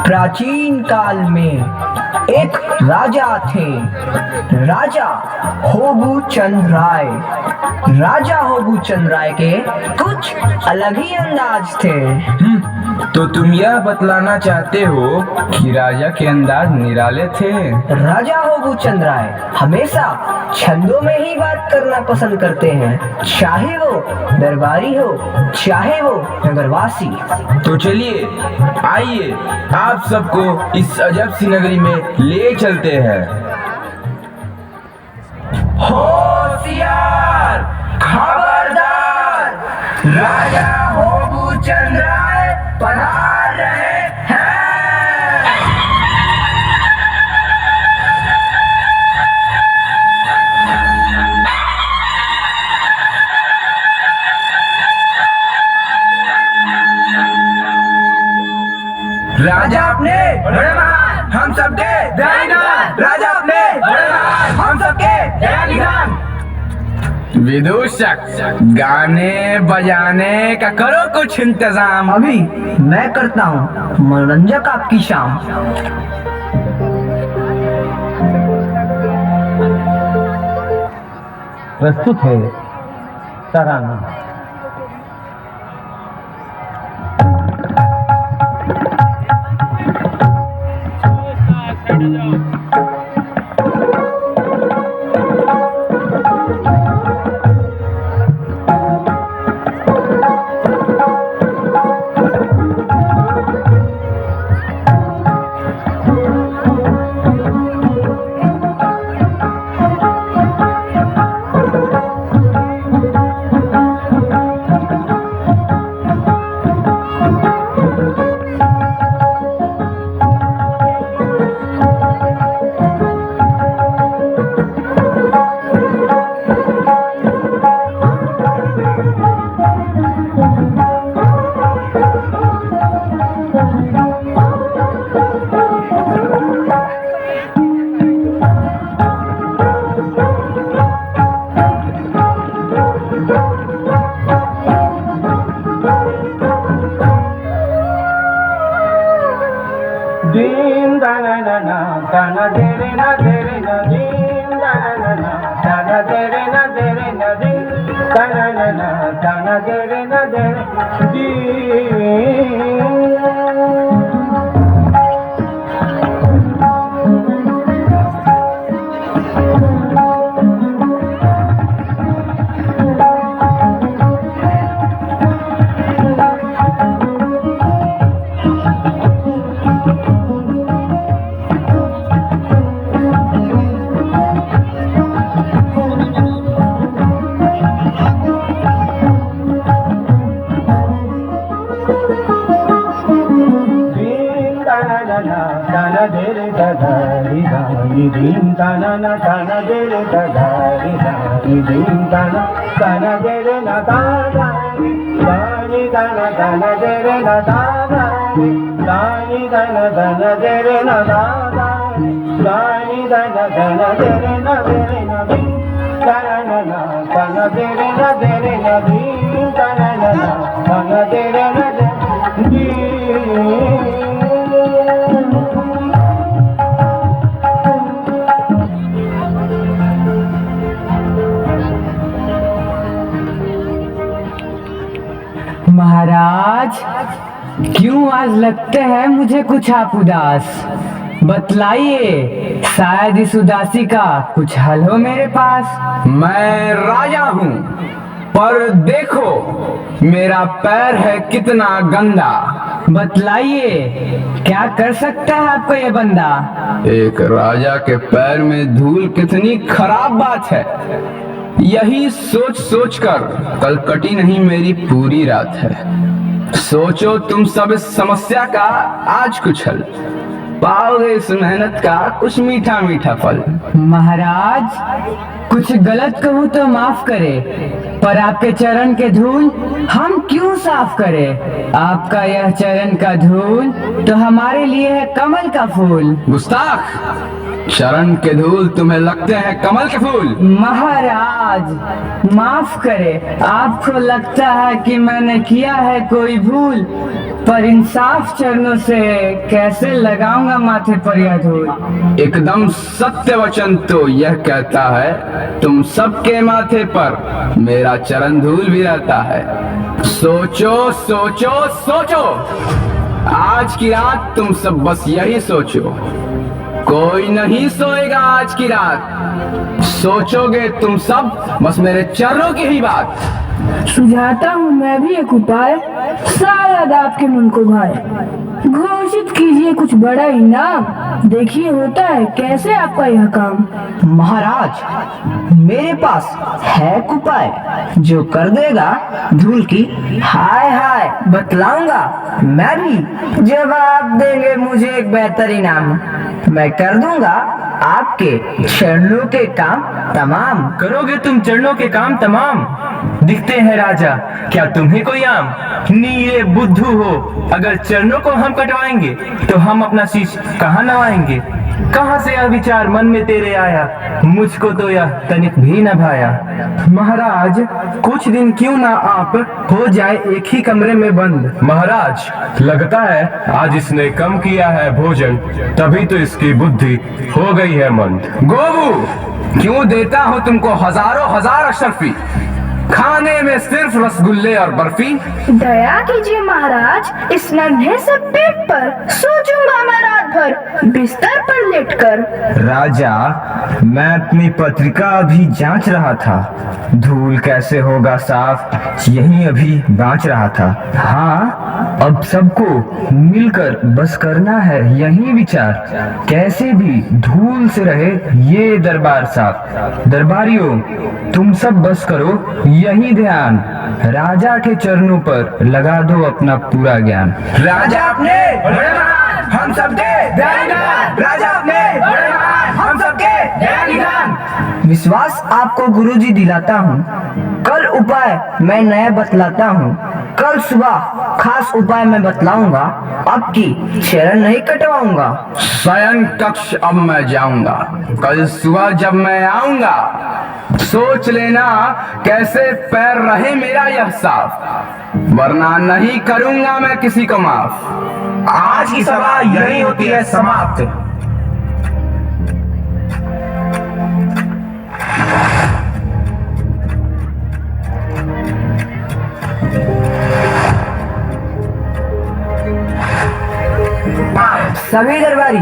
प्राचीन काल में एक राजा थे, राजा होबू चंद राय। राजा होबू चंद राय के कुछ अलग ही अंदाज थे। तो तुम यह बतलाना चाहते हो कि राजा के अंदाज निराले थे? राजा होबू चंद राय हमेशा छंदों में ही बात करना पसंद करते हैं, चाहे वो दरबारी हो चाहे वो नगरवासी। तो चलिए, आइए आप सबको इस अजब सी नगरी में ले चलते हैं। होशियार, खबरदार, राजा होबू चंद राय पधार रहे हैं। राजा अपने बड़े महान, हम सबके दयानिधान। राजा अपने बड़े महान, हम सबके दयानिधान। विदूषक, गाने बजाने का करो कुछ इंतजाम। अभी मैं करता हूँ मनोरंजक आपकी शाम। प्रस्तुत है तराना। महाराज, क्यों आज लगते हैं मुझे कुछ आप उदास? बतलाइए, शायद इस उदासी का कुछ हल हो मेरे पास। मैं राजा हूँ, पर देखो मेरा पैर है कितना गंदा। बतलाइए, क्या कर सकता है आपको ये बंदा? एक राजा के पैर में धूल कितनी खराब बात है। यही सोच सोच कर कल कटी नहीं मेरी पूरी रात है। सोचो तुम सब इस समस्या का आज कुछ हल। पाओगे इस मेहनत का कुछ मीठा मीठा फल। महाराज, कुछ गलत कहूँ तो माफ करे, पर आपके चरण के धूल हम क्यों साफ करें? आपका यह चरण का धूल तो हमारे लिए है कमल का फूल। गुस्ताख, चरण के धूल तुम्हें लगते हैं कमल के फूल? महाराज माफ करे, आपको लगता है कि मैंने किया है कोई भूल, पर इंसाफ चरणों से कैसे लगाऊंगा माथे पर यह धूल। एकदम सत्य वचन तो यह कहता है तुम सबके माथे पर मेरा चरण धूल भी रहता है। सोचो सोचो सोचो, आज की रात तुम सब बस यही सोचो। कोई नहीं सोएगा आज की रात, सोचोगे तुम सब बस मेरे चरणों की ही बात। सुझाता हूँ मैं भी एक उपाय, शायद आपके मन को भाए। घोषित कीजिए कुछ बड़ा इनाम, देखिए होता है कैसे आपका यह काम। महाराज, मेरे पास है एक उपाय जो कर देगा धूल की हाय हाय बतलाऊंगा मैं भी। जब आप देंगे मुझे एक बेहतर इनाम, मैं कर दूंगा आपके चरणों के काम तमाम। करोगे तुम चरणों के काम तमाम? दिखते हैं राजा, क्या तुम्हें कोई आम? नीरे बुद्धू हो, अगर चरणों को हम कटवाएंगे तो हम अपना शीश कहाँ नवाएंगे? कहाँ से यह विचार मन में तेरे आया? मुझको तो यह तनिक भी न भाया। महाराज, कुछ दिन क्यों ना आप हो जाए एक ही कमरे में बंद। महाराज, लगता है आज इसने कम किया है भोजन, तभी तो इसकी बुद्धि हो गई है मंद। गोबू, क्यों देता हूँ तुमको हजारों हजार अशरफी, खाने में सिर्फ रसगुल्ले और बर्फी। दया कीजिए महाराज, इस नन्हे से पेट पर सोचूंगा मैं रात भर बिस्तर पर लेटकर। राजा, मैं अपनी पत्रिका अभी जांच रहा था, धूल कैसे होगा साफ यही अभी बाँच रहा था। हाँ, अब सबको मिलकर बस करना है यही विचार, कैसे भी धूल से रहे ये दरबार साफ। दरबारियों, तुम सब बस करो यही ध्यान, राजा के चरणों पर लगा दो अपना पूरा ज्ञान। राजा अपने हम सबके ध्यान, राजा अपने हम सबके ध्यान। विश्वास आपको गुरुजी दिलाता हूँ, कल उपाय मैं नया बतलाता हूँ। कल सुबह खास उपाय मैं बतलाऊंगा, अब की चरण नहीं कटवाऊंगा। शयन कक्ष अब मैं जाऊंगा, कल सुबह जब मैं आऊंगा सोच लेना कैसे पैर रहे मेरा यह साफ, वरना नहीं करूंगा मैं किसी को माफ। आज की सभा यही होती है समाप्त। सभी दरबारी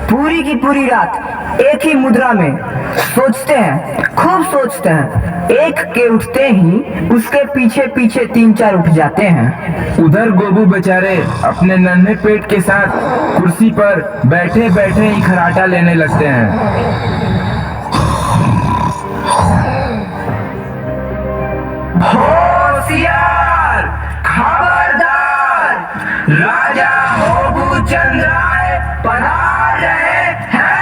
पूरी की पूरी रात एक ही मुद्रा में सोचते हैं, खूब सोचते हैं। एक के उठते ही उसके पीछे पीछे 3-4 उठ जाते हैं। उधर गोबू बेचारे अपने नन्हे पेट के साथ कुर्सी पर बैठे बैठे ही खराटा लेने लगते हैं। होशियार, खबरदार, राजा होबू चंद राय पधार रहे हैं।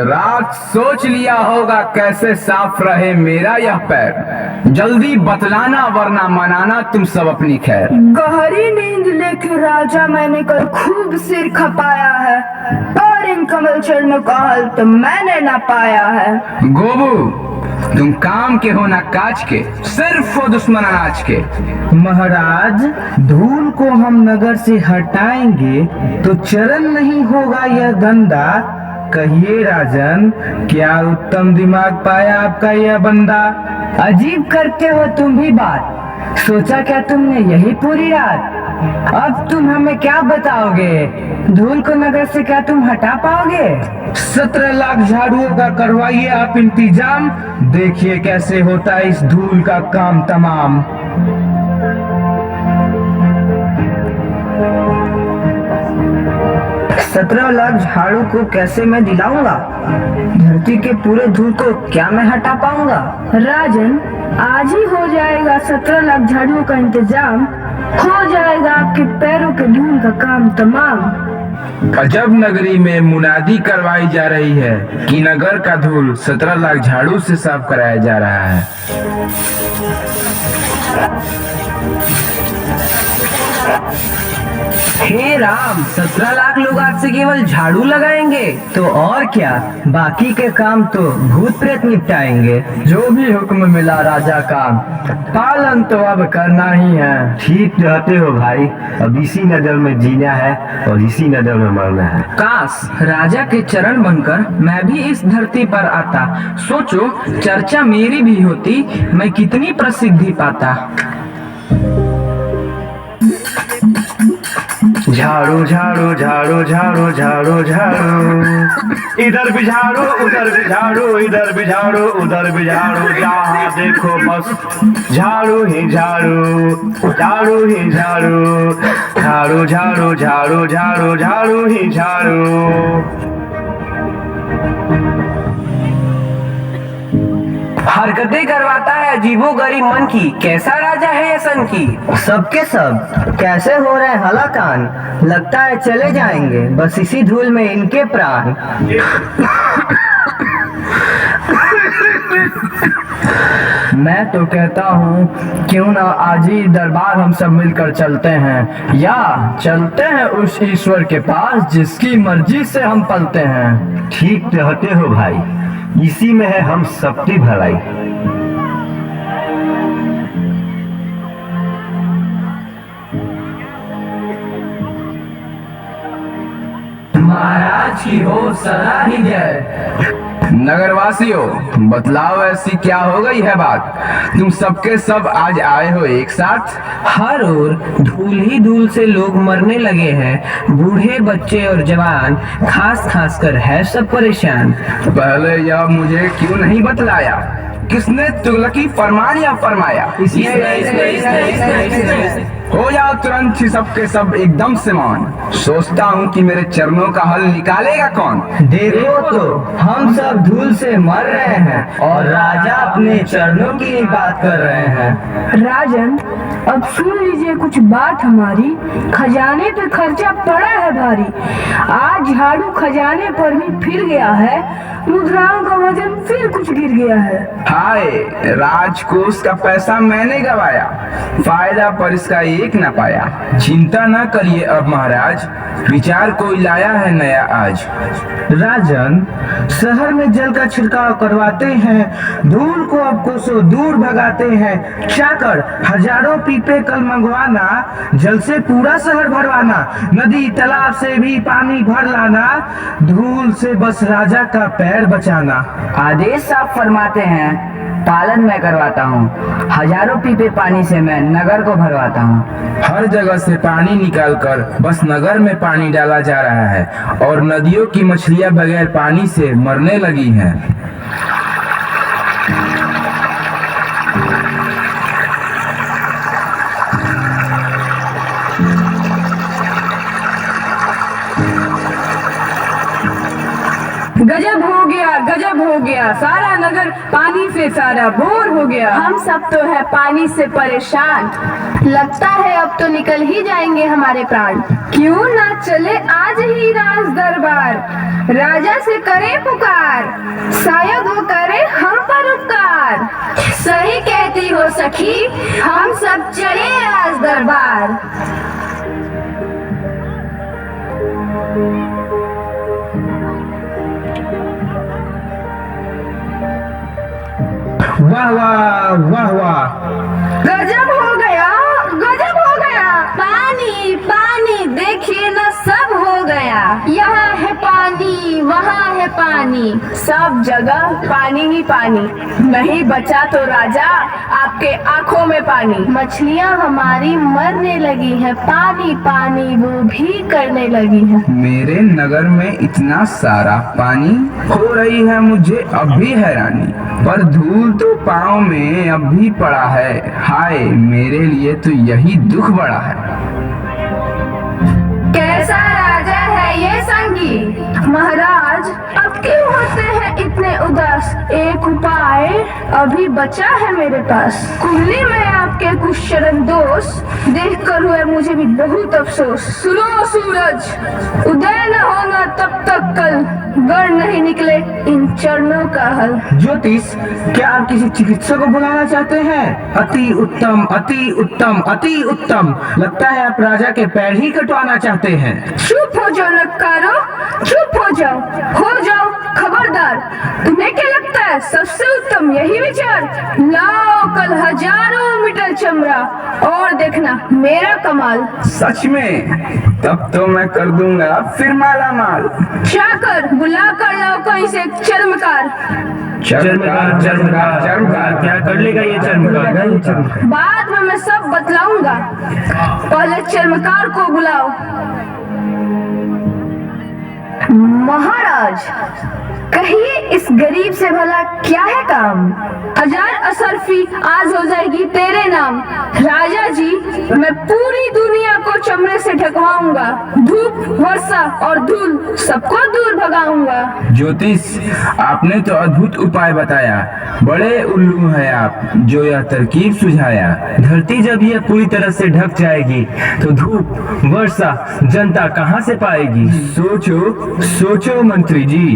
रात सोच लिया होगा कैसे साफ रहे मेरा यह पैर, जल्दी बतलाना वरना मनाना तुम सब अपनी खैर। गहरी नींद लेके राजा मैंने कल खूब सिर खपाया है, और इन कमल चरणों का हल तो मैंने ना पाया है। गोबू, तुम काम के हो ना काज के, सिर्फ हो दुश्मन अनाज के। महाराज, धूल को हम नगर से हटाएंगे तो चरण नहीं होगा यह गंदा। कहिए राजन, क्या उत्तम दिमाग पाया आपका यह बंदा। अजीब करते हो तुम भी बात, सोचा क्या तुमने यही पूरी रात? अब तुम हमें क्या बताओगे? धूल को नगर से क्या तुम हटा पाओगे? 17 लाख झाड़ुओं का करवाइए आप इंतजाम, देखिए कैसे होता है इस धूल का काम तमाम। 17 लाख झाड़ू को कैसे मैं दिलाऊंगा? धरती के पूरे धूल को क्या मैं हटा पाऊंगा? राजन, आज ही हो जाएगा 17 लाख झाड़ुओं का इंतजाम। हो जाएगा आपके पैरों के धूल का काम तमाम। अजब नगरी में मुनादी करवाई जा रही है कि नगर का धूल 17 लाख झाड़ू से साफ कराया जा रहा है। हे राम, 17 लाख लोग आज से केवल झाड़ू लगाएंगे तो और क्या, बाकी के काम तो भूत प्रेत निपटाएंगे। जो भी हुक्म मिला राजा का पालन तो अब करना ही है। ठीक कहते हो भाई, अब इसी नगर में जीना है और इसी नगर में मरना है। काश राजा के चरण बनकर मैं भी इस धरती पर आता। सोचो, चर्चा मेरी भी होती, मैं कितनी प्रसिद्धि पाता। झाड़ू झाड़ू झाड़ू झाड़ू झाड़ू झाड़ू, इधर भी झाड़ू उधर भी झाड़ू, इधर भी झाड़ू उधर भी झाड़ू, जहाँ देखो बस झाड़ू ही झाड़ू, झाड़ू ही झाड़ू, झाड़ू झाड़ू झाड़ू झाड़ू झाड़ू ही झाड़ू। हरकतें करवाता है अजीबो गरीब मन की, कैसा राजा है ये सन की। सबके सब कैसे हो रहे हलाकान, लगता है चले जाएंगे बस इसी धूल में इनके प्राण। मैं तो कहता हूँ क्यों ना आज ही दरबार हम सब मिलकर चलते हैं, या चलते हैं उस ईश्वर के पास जिसकी मर्जी से हम पलते हैं। ठीक कहते हो भाई, इसी में है हम सबकी भलाई। महाराज की हो सदा ही जय। नगरवासियों, बतलाओ ऐसी क्या हो गई है बात, तुम सबके सब आज आए हो एक साथ। हर ओर धूल ही धूल से लोग मरने लगे हैं, बूढ़े बच्चे और जवान खास खास कर है सब परेशान। पहले यह मुझे क्यों नहीं बतलाया, किसने तुगलकी फरमान या फरमाया? हो जाओ तुरंत ही सबके सब एकदम से मौन, सोचता हूँ कि मेरे चरणों का हल निकालेगा कौन। देखो तो हम सब धूल से मर रहे हैं और राजा अपने चरणों की ही बात कर रहे हैं। राजन, अब सुन लीजिए कुछ बात हमारी, खजाने पे खर्चा पड़ा है भारी। आज झाड़ू खजाने पर भी फिर गया है, मुद्राओं का वजन फिर कुछ गिर गया है। हाय, राजकोष का पैसा मैंने गवाया, फायदा पर इसका एक न पाया। चिंता न करिए अब महाराज, विचार कोई लाया है नया आज। राजन, शहर में जल का छिड़काव करवाते हैं, धूल को अब कोसों दूर भगाते हैं। चाकर हजारों पीपे कल मंगवाना, जल से पूरा शहर भरवाना, नदी तालाब से भी पानी भर लाना, धूल से बस राजा का पैर बचाना। आदेश आप फरमाते हैं, पालन मैं करवाता हूँ। हजारों पीपे पानी से मैं नगर को भरवाता हूँ। हर जगह से पानी निकालकर बस नगर में पानी डाला जा रहा है और नदियों की मछलियाँ बगैर पानी से मरने लगी हैं। गजब हो गया, सारा नगर पानी से सारा बोर हो गया। हम सब तो है पानी से परेशान, लगता है अब तो निकल ही जाएंगे हमारे प्राण। क्यों ना चले आज ही राज दरबार, राजा से करे पुकार, शायद वो करे हम पर उपकार। सही कहती हो सखी, हम सब चले राज दरबार। वाह वाह वाह वाह, गजब हो गया, गजब हो गया। पानी पानी देखिए ना, सब हो गया। यहाँ है पानी, वहाँ है पानी, सब जगह पानी ही पानी। नहीं बचा तो राजा आपके आंखों में पानी। मछलियाँ हमारी मरने लगी है, पानी पानी वो भी करने लगी है। मेरे नगर में इतना सारा पानी, हो रही है मुझे अब भी हैरानी, पर धूल तो पाँव में अब भी पड़ा है। हाय, मेरे लिए तो यही दुख बड़ा है। कैसा राजा है ये संगी। महाराज अब क्यों होते हैं इतने उदास? एक उपाय अभी बचा है मेरे पास। कुंडली में आपके कुछ चरण दोष देख कर हुए मुझे भी बहुत अफसोस। सुनो सूरज, उदय न होगा तब तक कल, गढ़ नहीं निकले इन चरणों का हल। ज्योतिष, क्या आप किसी चिकित्सक को बुलाना चाहते हैं? अति उत्तम, अति उत्तम, अति उत्तम। लगता है आप राजा के पैर ही कटवाना चाहते हैं। चुप हो जाओ नक्कारो, चुप हो जाओ खबरदार। तुम्हें क्या लगता है सबसे उत्तम यही विचार? लाओ कल हजारों मीटर चमड़ा और देखना मेरा कमाल। सच में? तब तो मैं कर दूंगा फिर माला माल। चाकर बुला कर लाओ कहीं से चर्मकार। चर्मकार, चर्मकार, चर्मकार, क्या कर लेगा ये चर्मकार? बाद में मैं सब बतलाऊंगा, पहले चर्मकार को बुलाओ। महाराज कहिए इस गरीब से भला क्या है काम? 1000 असरफी आज हो जाएगी तेरे नाम। राजा जी मैं पूरी दुनिया को चमड़े से ढकवाऊंगा, धूप वर्षा और धूल सबको दूर भगाऊंगा। ज्योतिष, आपने तो अद्भुत उपाय बताया। बड़े उल्लू हैं आप जो यह तरकीब सुझाया। धरती जब यह पूरी तरह से ढक जाएगी तो धूप वर्षा जनता कहाँ से पाएगी? सोचो सोचो मंत्री जी,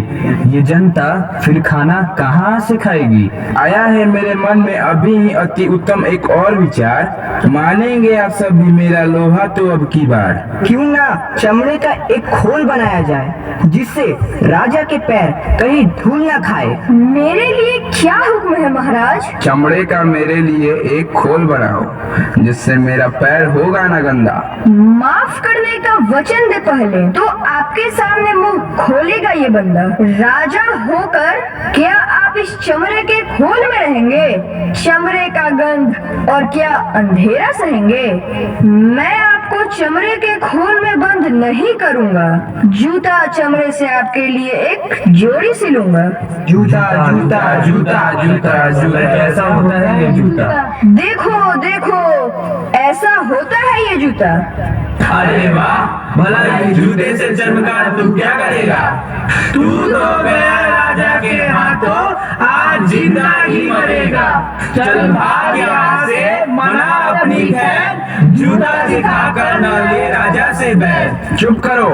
ये जनता फिर खाना कहाँ से खाएगी? आया है मेरे मन में अभी अति उत्तम एक और विचार। मानेंगे आप सब भी मेरा लोहा तो अब की बार। क्यों ना चमड़े का एक खोल बनाया जाए जिससे राजा के पैर कहीं धूल न खाए। मेरे लिए क्या हुक्म है महाराज? चमड़े का मेरे लिए एक खोल बनाओ जिससे मेरा पैर होगा न गंदा। माफ करने का वचन दे पहले, तो आपके सामने मुंह खोलेगा ये बंदा। राजा होकर क्या आप इस चमड़े के खोल में रहेंगे? चमड़े का गंध और क्या अंधेरा सहेंगे? मैं आपको चमड़े के खोल में बंद नहीं करूंगा। जूता चमड़े से आपके लिए एक जोड़ी सिलूंगा। जूता जूता जूता जूता जूता कैसा होता है ये जूता? देखो देखो ऐसा होता है ये जूता। अरे वाह, भला ये जूते से चमकार तू क्या करेगा? तू तो गया राजा के हाथों, आज जिंदा ही मरेगा। चल भाग यहाँ से, मना अपनी खैर, जूता दिखाकर न ले राजा से बैर। चुप करो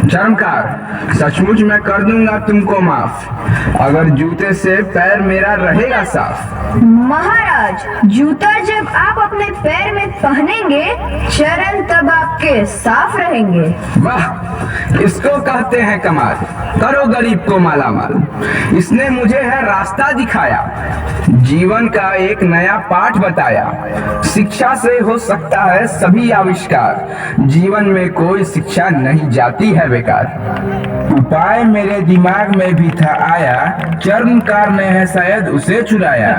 चर्मकार, सचमुच मैं कर दूंगा तुमको माफ अगर जूते से पैर मेरा रहेगा साफ। महाराज जूता जब आप अपने पैर में पहनेंगे, चरण तब आपके साफ रहेंगे। वाह, इसको कहते हैं कमाल। करो गरीब को माला माल। इसने मुझे है रास्ता दिखाया, जीवन का एक नया पाठ बताया। शिक्षा से हो सकता है सभी आविष्कार, जीवन में कोई शिक्षा नहीं जाती है बेकार। उपाय मेरे दिमाग में भी था आया, चर्मकार ने है शायद उसे चुराया।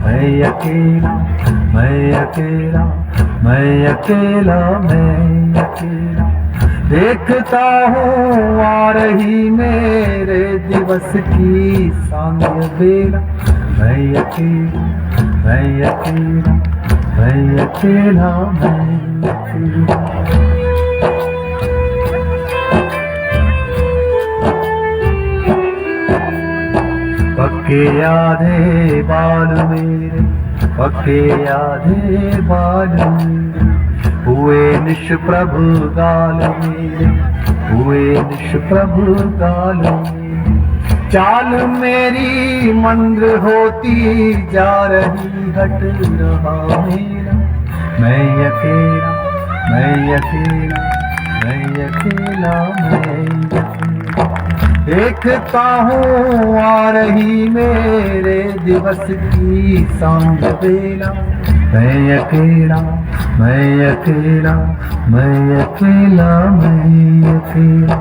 मैं अकेला, मैं अकेला, मैं अकेला, मैं अकेला देखता हूँ आ रही मेरे दिवस की सांझ बेला। मैं अकेला, मैं अकेला, मैं अकेला, मैं अकेला। पक्के आधे बाल मेरे, पक्के आधे बाल मेरे, हुए निष्प्रभ गाल मेरे, हुए निष्प्रभ गाल मेरे। चाल मेरी मंद्र होती जा रही, हट रहा मेरा। मैं अकेला, मैं अकेला, मैं अकेला, मैं अकेला देखता हूँ आ रही मेरे दिवस की सांझ बेला। मैं अकेला, मैं अकेला, मैं अकेला, मैं अकेला।